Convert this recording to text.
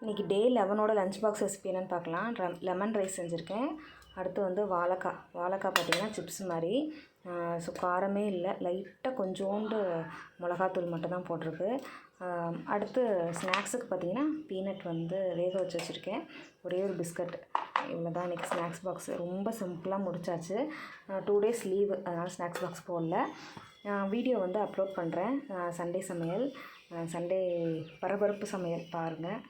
இன்றைக்கி டே 11ஓட lunch box recipe என்னென்னு பார்க்கலாம். லெமன் ரைஸ் செஞ்சுருக்கேன். அடுத்து வந்து வாழைக்காய் பார்த்திங்கன்னா சிப்ஸ் மாதிரி. ஸோ காரமே இல்லை, லைட்டாக கொஞ்சோண்டு மிளகாத்தூள் மட்டும் தான் போட்டிருக்கு. அடுத்து ஸ்நாக்ஸுக்கு பார்த்திங்கன்னா பீனட் வந்து வேக வச்சு வச்சுருக்கேன். ஒரே ஒரு பிஸ்கட், இவ்வளோ தான் இன்றைக்கி ஸ்நாக்ஸ் பாக்ஸ். ரொம்ப சிம்பிளாக முடிச்சாச்சு. 2 days லீவு, அதனால் ஸ்நாக்ஸ் பாக்ஸ் போடல. வீடியோ வந்து அப்லோட் பண்ணுறேன். சண்டே சமையல், சண்டே பரபரப்பு சமையல் பாருங்கள்.